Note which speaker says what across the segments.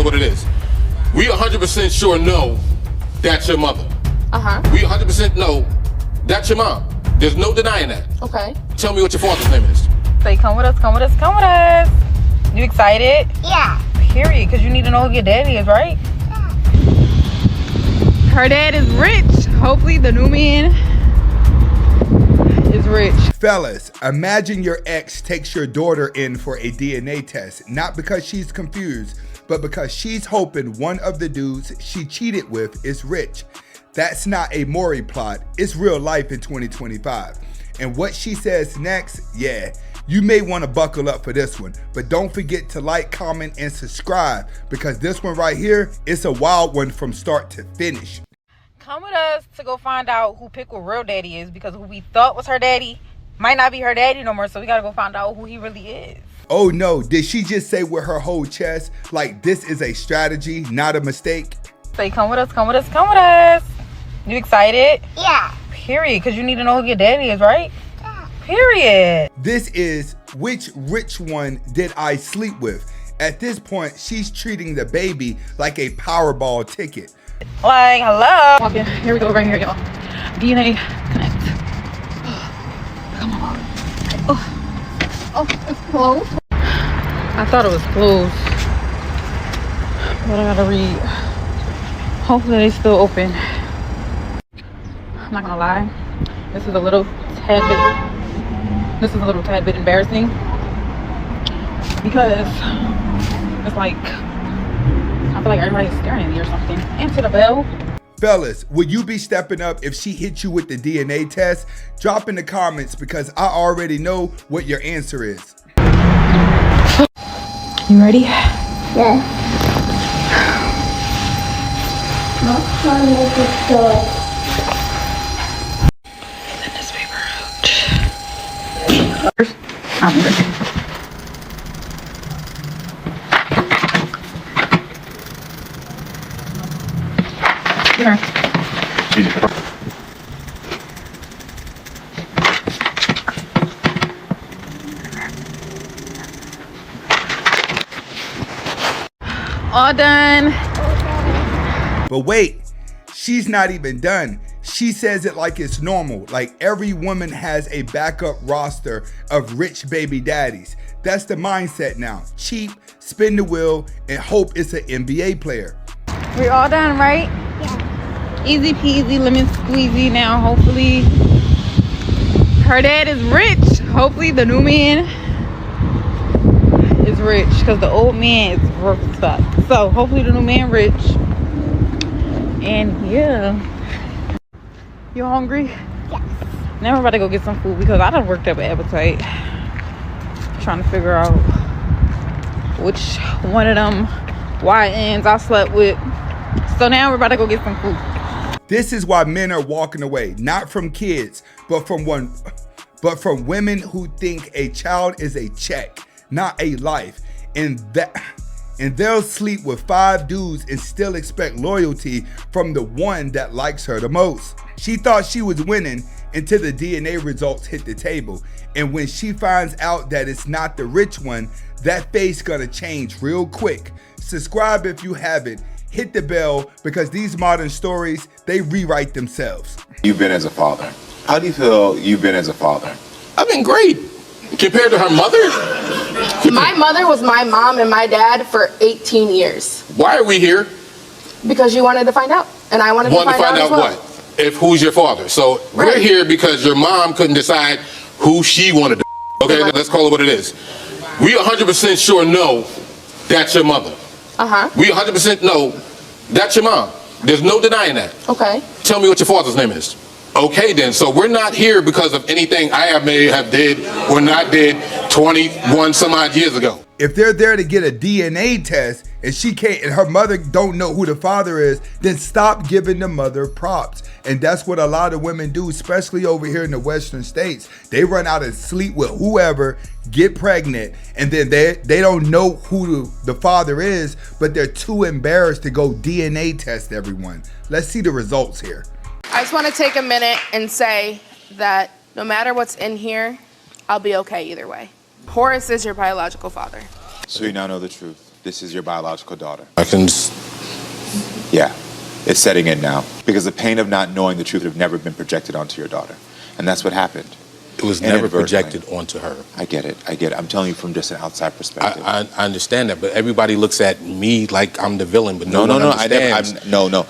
Speaker 1: it what it is. We 100% sure know that's your mother. We 100% know that's your mom. There's no denying that.
Speaker 2: Okay.
Speaker 1: Tell me what your father's name is.
Speaker 3: Say, come with us, come with us, come with us. You excited?
Speaker 4: Yeah.
Speaker 3: Period, because you need to know who your daddy is, right?
Speaker 4: Yeah.
Speaker 3: Her dad is rich. Hopefully the new man is rich.
Speaker 5: Fellas, imagine your ex takes your daughter in for a DNA test, not because she's confused, but because she's hoping one of the dudes she cheated with is rich. That's not a Maury plot, it's real life in 2025. And what she says next, yeah, you may want to buckle up for this one, but don't forget to like, comment, and subscribe, because this one right here, it's a wild one from start to finish.
Speaker 3: Come with us to go find out who Pickle real daddy is, because who we thought was her daddy might not be her daddy no more, so we gotta go find out who he really is.
Speaker 5: Oh no, did she just say with her whole chest, like this is a strategy, not a mistake?
Speaker 3: Say, come with us, come with us, come with us. You excited?
Speaker 4: Yeah.
Speaker 3: Period, because you need to know who your daddy is, right?
Speaker 4: Yeah.
Speaker 3: Period.
Speaker 5: This is which rich one did I sleep with? At this point, she's treating the baby like a Powerball ticket.
Speaker 3: Like, hello. Walk in. Here we go, right here, y'all. DNA connect. Come on. Oh, it's closed. I thought it was closed, but I gotta read. Hopefully they still open. I'm not gonna lie. This is a little tad bit embarrassing, because it's like I feel like everybody's staring at me or something. Answer the bell.
Speaker 5: Fellas, would you be stepping up if she hit you with the DNA test? Drop in the comments, because I already know what your answer is.
Speaker 3: You ready?
Speaker 4: Yeah. Not trying to make it good.
Speaker 3: Send this paper out. I'm ready. Here. All done.
Speaker 5: But wait, she's not even done. She says it like it's normal, like every woman has a backup roster of rich baby daddies. That's the mindset now. Cheap, spin the wheel, and hope it's an NBA player.
Speaker 3: We're all done, right?
Speaker 4: Yeah.
Speaker 3: Easy peasy, lemon squeezy. Now, hopefully, her dad is rich. Hopefully, the new man is rich, because the old man is broke stuff. So, hopefully, the new man rich. And yeah, you hungry?
Speaker 4: Yes.
Speaker 3: Now we're about to go get some food, because I done worked up an appetite trying to figure out which one of them YNs I slept with. So now we're about to go get some food.
Speaker 5: This is why men are walking away, not from kids, but from women who think a child is a check, not a life, and they'll sleep with 5 dudes and still expect loyalty from the one that likes her the most. She thought she was winning until the DNA results hit the table, and when she finds out that it's not the rich one, that face gonna change real quick. Subscribe if you haven't. Hit the bell, because these modern stories, they rewrite themselves.
Speaker 6: You've been as a father. How do you feel you've been as a father?
Speaker 1: I've been great. Compared to her mother?
Speaker 2: My mother was my mom and my dad for 18 years.
Speaker 1: Why are we here?
Speaker 2: Because you wanted to find out, and I wanted to find out as well.
Speaker 1: what? If who's your father? So we're
Speaker 2: Right.
Speaker 1: here because your mom couldn't decide who she wanted to. Okay, let's call it what it is. We 100% sure know that's your mother. We 100% know that's your mom. There's no denying that.
Speaker 2: Okay.
Speaker 1: Tell me what your father's name is. Okay then, so we're not here because of anything I may have did or not did 21 some odd years ago.
Speaker 5: If they're there to get a DNA test and she can't, and her mother don't know who the father is, then stop giving the mother props. And that's what a lot of women do, especially over here in the Western states. They run out and sleep with whoever, get pregnant, and then they don't know who the father is, but they're too embarrassed to go DNA test everyone. Let's see the results here.
Speaker 2: I just want to take a minute and say that no matter what's in here, I'll be okay either way. Horace is your biological father.
Speaker 6: So you now know the truth. this is your biological daughter.
Speaker 1: I can just...
Speaker 6: Yeah, it's setting in now. Because the pain of not knowing the truth have never been projected onto your daughter. And that's what happened.
Speaker 1: It was never projected onto her.
Speaker 6: I get it. I'm telling you from just an outside perspective.
Speaker 1: I understand that, but everybody looks at me like I'm the villain, but no one
Speaker 6: no.
Speaker 1: understands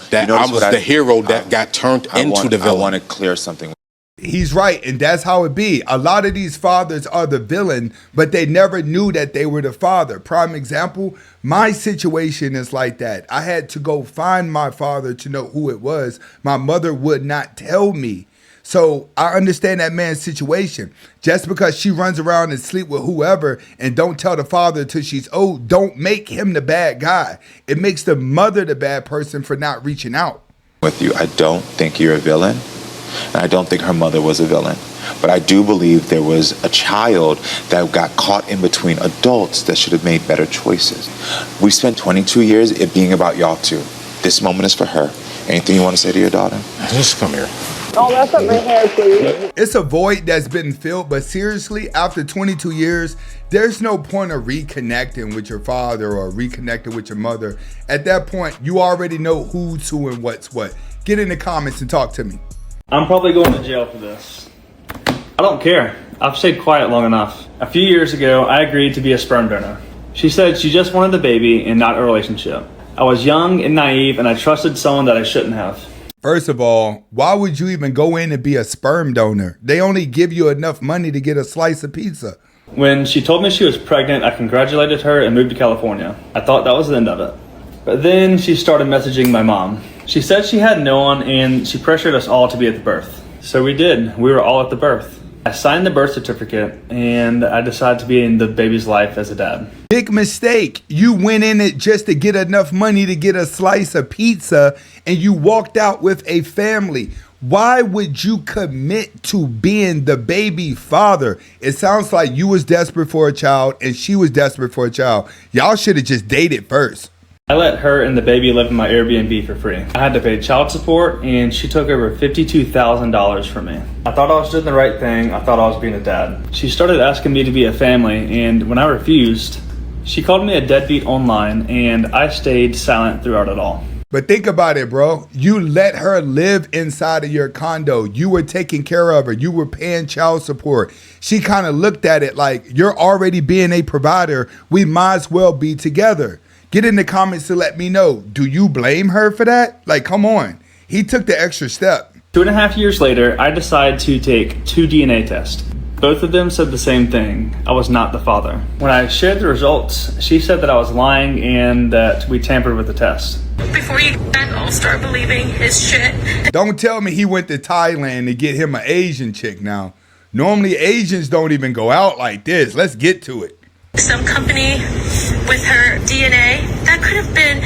Speaker 6: That
Speaker 1: I was the hero that got turned into the villain.
Speaker 6: I want to clear something.
Speaker 5: He's right, and that's how it be. A lot of these fathers are the villain, but they never knew that they were the father. Prime example, my situation is like that. I had to go find my father to know who it was. My mother would not tell me. So I understand that man's situation. Just because she runs around and sleep with whoever and don't tell the father till she's old, don't make him the bad guy. It makes the mother the bad person for not reaching out.
Speaker 6: With you, I don't think you're a villain. And I don't think her mother was a villain. But I do believe there was a child that got caught in between adults that should have made better choices. We spent 22 years it being about y'all two. This moment is for her. Anything you want to say to your daughter?
Speaker 1: Just come here.
Speaker 2: Oh, mess up my hair, please.
Speaker 5: It's a void that's been filled, but seriously, after 22 years, there's no point of reconnecting with your father or reconnecting with your mother. At that point, you already know who's who and what's what. Get in the comments and talk to me.
Speaker 7: I'm probably going to jail for this. I don't care. I've stayed quiet long enough. A few years ago, I agreed to be a sperm donor. She said she just wanted the baby and not a relationship. I was young and naive, and I trusted someone that I shouldn't have.
Speaker 5: First of all, why would you even go in and be a sperm donor? They only give you enough money to get a slice of pizza.
Speaker 7: When she told me she was pregnant, I congratulated her and moved to California. I thought that was the end of it. But then she started messaging my mom. She said she had no one, and she pressured us all to be at the birth. So we did. We were all at the birth. I signed the birth certificate, and I decided to be in the baby's life as a dad.
Speaker 5: Big mistake. You went in it just to get enough money to get a slice of pizza, and you walked out with a family. Why would you commit to being the baby father? It sounds like you was desperate for a child, and she was desperate for a child. Y'all should have just dated first.
Speaker 7: I let her and the baby live in my Airbnb for free. I had to pay child support, and she took over $52,000 from me. I thought I was doing the right thing. I thought I was being a dad. She started asking me to be a family, and when I refused, she called me a deadbeat online, and I stayed silent throughout it all.
Speaker 5: But think about it, bro. You let her live inside of your condo. You were taking care of her. You were paying child support. She kind of looked at it like, you're already being a provider. We might as well be together. Get in the comments to let me know. Do you blame her for that? Like, come on. He took the extra step.
Speaker 7: 2.5 years later, I decided to take 2 DNA tests. Both of them said the same thing. I was not the father. When I shared the results, she said that I was lying and that we tampered with the test.
Speaker 8: Before you all start believing his shit.
Speaker 5: Don't tell me he went to Thailand to get him an Asian chick now. Normally, Asians don't even go out like this. Let's get to it.
Speaker 8: Some company with her DNA, that could have been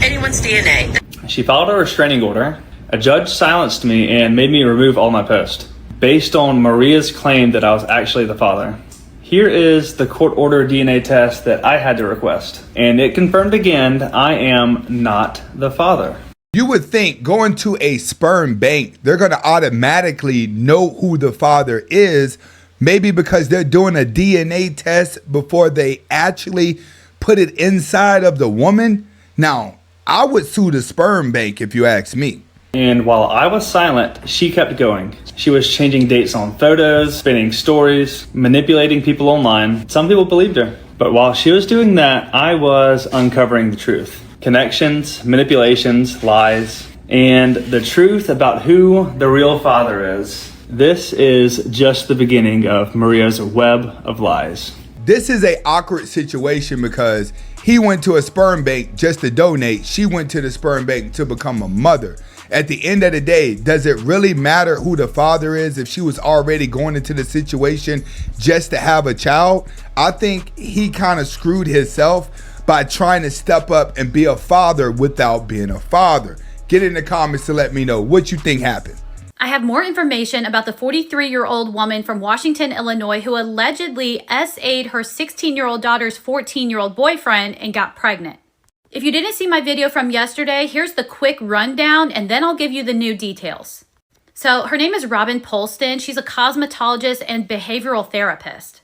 Speaker 8: anyone's DNA.
Speaker 7: She filed a restraining order. A judge silenced me and made me remove all my posts based on Maria's claim that I was actually the father. Here is the court-ordered DNA test that I had to request, and it confirmed again I am not the father.
Speaker 5: You would think going to a sperm bank, they're going to automatically know who the father is, maybe because they're doing a DNA test before they actually put it inside of the woman. Now, I would sue the sperm bank if you ask me.
Speaker 7: And while I was silent, she kept going. She was changing dates on photos, spinning stories, manipulating people online. Some people believed her. But while she was doing that, I was uncovering the truth. Connections, manipulations, lies, and the truth about who the real father is. This is just the beginning of Maria's web of lies.
Speaker 5: This is an awkward situation because he went to a sperm bank just to donate. She went to the sperm bank to become a mother. At the end of the day, does it really matter who the father is if she was already going into the situation just to have a child? I think he kind of screwed himself by trying to step up and be a father without being a father. Get in the comments to let me know what you think happened.
Speaker 9: I have more information about the 43-year-old woman from Washington, Illinois, who allegedly SA'd her 16-year-old daughter's 14-year-old boyfriend and got pregnant. If you didn't see my video from yesterday, here's the quick rundown, and then I'll give you the new details. So her name is Robin Polston. She's a cosmetologist and behavioral therapist.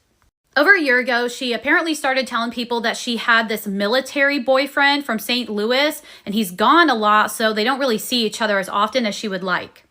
Speaker 9: Over a year ago, she apparently started telling people that she had this military boyfriend from St. Louis, and he's gone a lot, so they don't really see each other as often as she would like.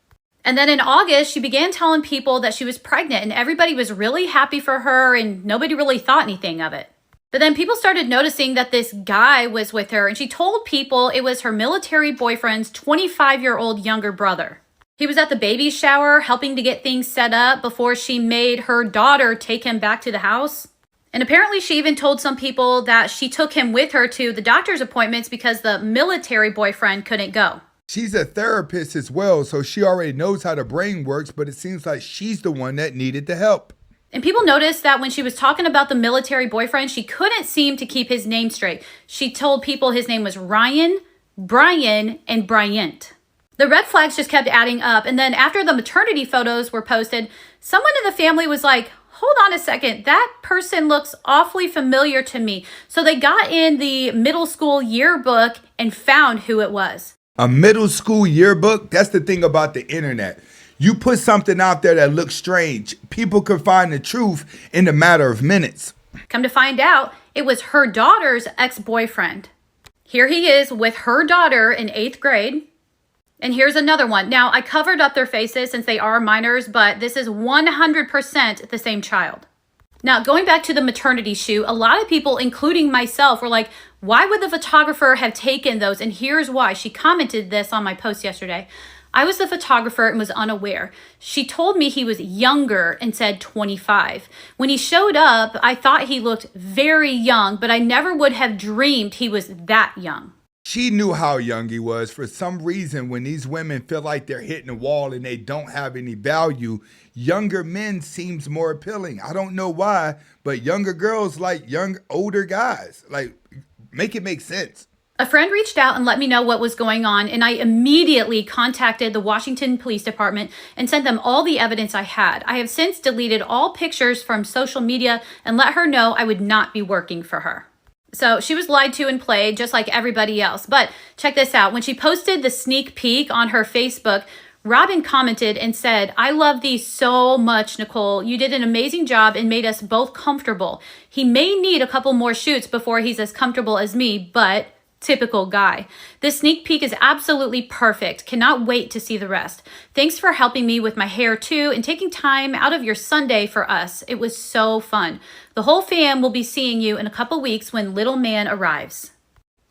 Speaker 9: And then in August, she began telling people that she was pregnant, and everybody was really happy for her, and nobody really thought anything of it. But then people started noticing that this guy was with her, and she told people it was her military boyfriend's 25-year-old younger brother. He was at the baby shower helping to get things set up before she made her daughter take him back to the house. And apparently she even told some people that she took him with her to the doctor's appointments because the military boyfriend couldn't go.
Speaker 5: She's a therapist as well, so she already knows how the brain works, but it seems like she's the one that needed the help.
Speaker 9: And people noticed that when she was talking about the military boyfriend, she couldn't seem to keep his name straight. She told people his name was Ryan, Brian, and Bryant. The red flags just kept adding up. And then after the maternity photos were posted, someone in the family was like, hold on a second, that person looks awfully familiar to me. So they got in the middle school yearbook and found who it was.
Speaker 5: A middle school yearbook? That's the thing about the internet. You put something out there that looks strange, people could find the truth in a matter of minutes.
Speaker 9: Come to find out, it was her daughter's ex-boyfriend. Here he is with her daughter in 8th grade. And here's another one. Now, I covered up their faces since they are minors, but this is 100% the same child. Now, going back to the maternity shoot, a lot of people, including myself, were like, why would the photographer have taken those? And here's why. She commented this on my post yesterday. I was the photographer and was unaware. She told me he was younger and said 25. When he showed up, I thought he looked very young, but I never would have dreamed he was that young.
Speaker 5: She knew how young he was. For some reason, when these women feel like they're hitting a wall and they don't have any value, younger men seems more appealing. I don't know why, but younger girls like older guys. Like, make it make sense.
Speaker 9: A friend reached out and let me know what was going on, and I immediately contacted the Washington Police Department and sent them all the evidence I had. I have since deleted all pictures from social media and let her know I would not be working for her. So she was lied to and played just like everybody else. But check this out. When she posted the sneak peek on her Facebook, Robin commented and said, I love thee so much, Nicole. You did an amazing job and made us both comfortable. He may need a couple more shoots before he's as comfortable as me, but typical guy. This sneak peek is absolutely perfect. Cannot wait to see the rest. Thanks for helping me with my hair too and taking time out of your Sunday for us. It was so fun. The whole fam will be seeing you in a couple weeks when little man arrives.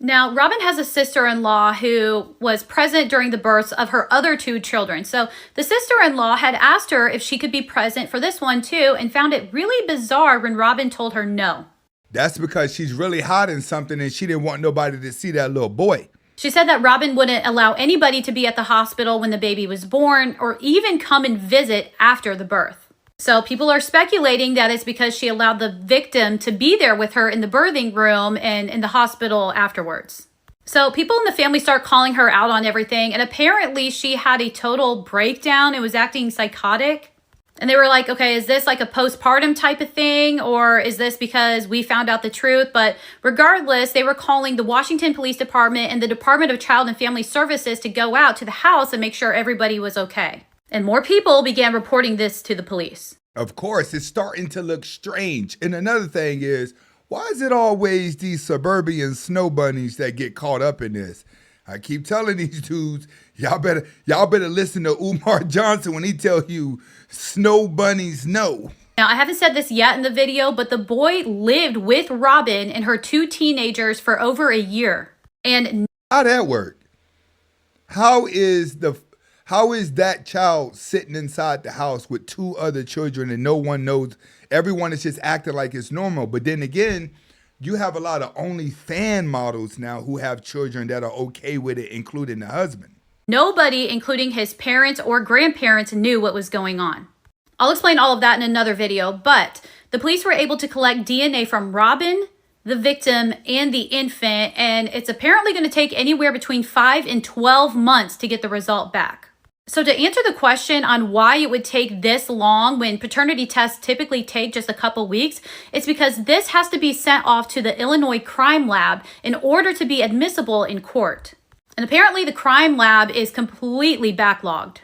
Speaker 9: Now, Robin has a sister-in-law who was present during the births of her other 2 children. So the sister-in-law had asked her if she could be present for this one too and found it really bizarre when Robin told her no.
Speaker 5: That's because she's really hiding something and she didn't want nobody to see that little boy.
Speaker 9: She said that Robin wouldn't allow anybody to be at the hospital when the baby was born or even come and visit after the birth. So people are speculating that it's because she allowed the victim to be there with her in the birthing room and in the hospital afterwards. So people in the family start calling her out on everything, and apparently she had a total breakdown and was acting psychotic. And they were like, okay, is this like a postpartum type of thing, or is this because we found out the truth? But regardless, they were calling the Washington Police Department and the Department of Child and Family Services to go out to the house and make sure everybody was okay. And more people began reporting this to the police.
Speaker 5: Of course, it's starting to look strange. And another thing is, why is it always these suburban snow bunnies that get caught up in this? I keep telling these dudes, y'all better listen to Umar Johnson when he tell you snow bunnies no.
Speaker 9: Now, I haven't said this yet in the video, but the boy lived with Robin and her 2 teenagers for over a year. And
Speaker 5: how'd that work? How is that child sitting inside the house with 2 other children and no one knows? Everyone is just acting like it's normal. But then again, you have a lot of OnlyFans models now who have children that are okay with it, including the husband.
Speaker 9: Nobody, including his parents or grandparents, knew what was going on. I'll explain all of that in another video, but the police were able to collect DNA from Robin, the victim, and the infant, and it's apparently going to take anywhere between 5 and 12 months to get the result back. So to answer the question on why it would take this long when paternity tests typically take just a couple weeks, it's because this has to be sent off to the Illinois Crime Lab in order to be admissible in court. And apparently the crime lab is completely backlogged.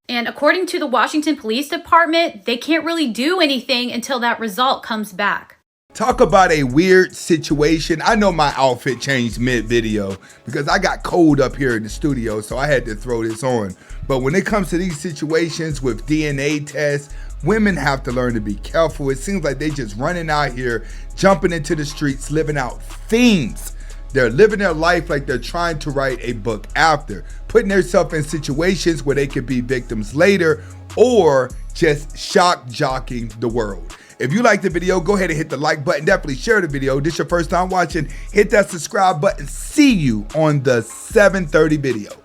Speaker 9: And according to the Washington Police Department, they can't really do anything until that result comes back.
Speaker 5: Talk about a weird situation. I know my outfit changed mid-video because I got cold up here in the studio, so I had to throw this on. But when it comes to these situations with DNA tests, women have to learn to be careful. It seems like they just running out here, jumping into the streets, living out themes. They're living their life like they're trying to write a book after, putting themselves in situations where they could be victims later or just shock jocking the world. If you like the video, go ahead and hit the like button. Definitely share the video. This is your first time watching. Hit that subscribe button. See you on the 7:30 video.